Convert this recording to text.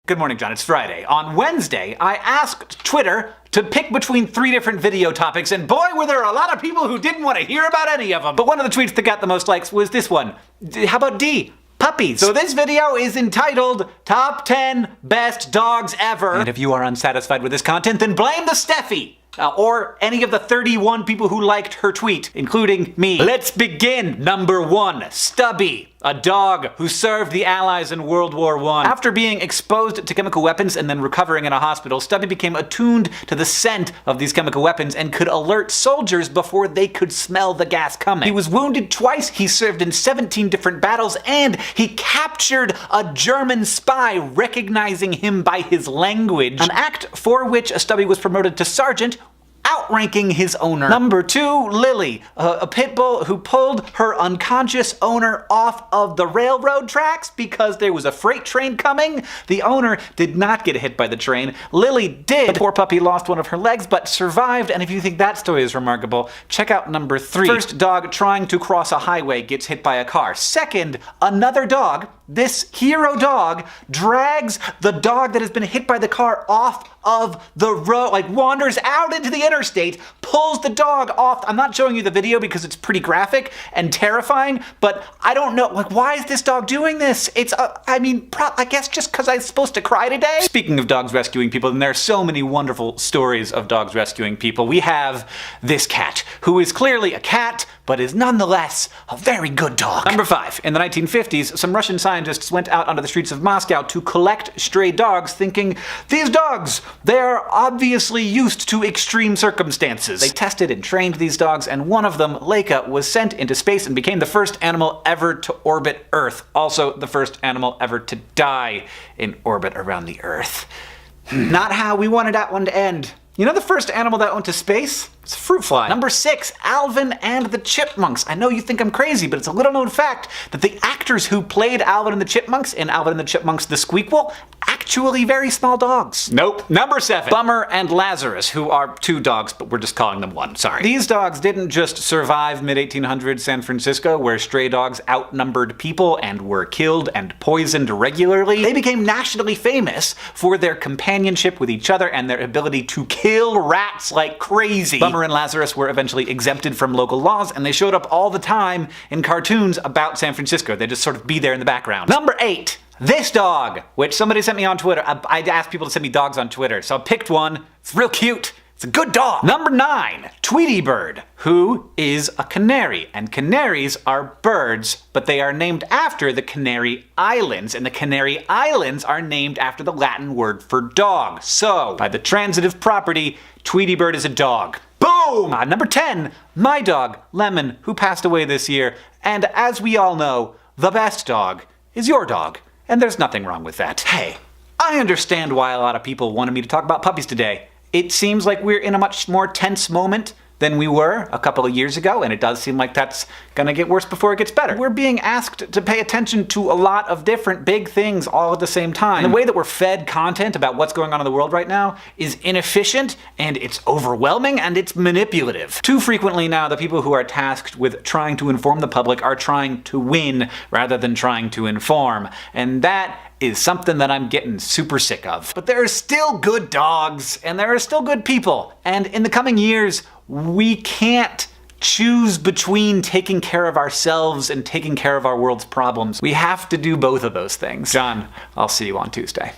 Good morning, John. It's Friday. On Wednesday, I asked Twitter to pick between 3 different video topics, and boy, were there a lot of people who didn't want to hear about any of them. But one of the tweets that got the most likes was this one. How about D? Puppies. So this video is entitled Top 10 Best Dogs Ever. And if you are unsatisfied with this content, then blame the Steffi. Or any of the 31 people who liked her tweet, including me. Let's begin. Number 1, Stubby, a dog who served the Allies in World War I. After being exposed to chemical weapons and then recovering in a hospital, Stubby became attuned to the scent of these chemical weapons and could alert soldiers before they could smell the gas coming. He was wounded twice, he served in 17 different battles, and he captured a German spy, recognizing him by his language. An act for which Stubby was promoted to sergeant, outranking his owner. Number 2, Lily, a pit bull who pulled her unconscious owner off of the railroad tracks because there was a freight train coming. The owner did not get hit by the train. Lily did. The poor puppy lost one of her legs but survived, and if you think that story is remarkable, check out number 3. First dog trying to cross a highway gets hit by a car. Second, another dog, this hero dog, drags the dog that has been hit by the car off of the road, like wanders out into the interstate, pulls the dog off. I'm not showing you the video because it's pretty graphic and terrifying, but I don't know, like, why is this dog doing this? It's, I guess just because I'm supposed to cry today? Speaking of dogs rescuing people, and there are so many wonderful stories of dogs rescuing people, we have this cat, who is clearly a cat, but is nonetheless a very good dog. Number 5. In the 1950s, some Russian scientists went out onto the streets of Moscow to collect stray dogs, thinking, these dogs, they're obviously used to extreme circumstances. They tested and trained these dogs, and one of them, Leica, was sent into space and became the first animal ever to orbit Earth. Also, the first animal ever to die in orbit around the Earth. Not how we wanted that one to end. You know the first animal that went to space? It's a fruit fly. Number 6, Alvin and the Chipmunks. I know you think I'm crazy, but it's a little known fact that the actors who played Alvin and the Chipmunks in Alvin and the Chipmunks The Squeakquel, actually very small dogs. Nope. Number 7, Bummer and Lazarus, who are 2 dogs, but we're just calling them 1, sorry. These dogs didn't just survive mid-1800s San Francisco, where stray dogs outnumbered people and were killed and poisoned regularly. They became nationally famous for their companionship with each other and their ability to kill rats like crazy. Bummer and Lazarus were eventually exempted from local laws, and they showed up all the time in cartoons about San Francisco. They'd just sort of be there in the background. Number 8, this dog, which somebody sent me on Twitter. I asked people to send me dogs on Twitter, so I picked one. It's real cute. It's a good dog. Number 9, Tweety Bird, who is a canary. And canaries are birds, but they are named after the Canary Islands, and the Canary Islands are named after the Latin word for dog. So, by the transitive property, Tweety Bird is a dog. Boom! Number 10, my dog, Lemon, who passed away this year. And as we all know, the best dog is your dog. And there's nothing wrong with that. Hey, I understand why a lot of people wanted me to talk about puppies today. It seems like we're in a much more tense moment than we were a couple of years ago, and it does seem like that's gonna get worse before it gets better. We're being asked to pay attention to a lot of different big things all at the same time. And the way that we're fed content about what's going on in the world right now is inefficient, and it's overwhelming, and it's manipulative. Too frequently now, the people who are tasked with trying to inform the public are trying to win rather than trying to inform. And that is something that I'm getting super sick of. But there are still good dogs, and there are still good people. And in the coming years, we can't choose between taking care of ourselves and taking care of our world's problems. We have to do both of those things. John, I'll see you on Tuesday.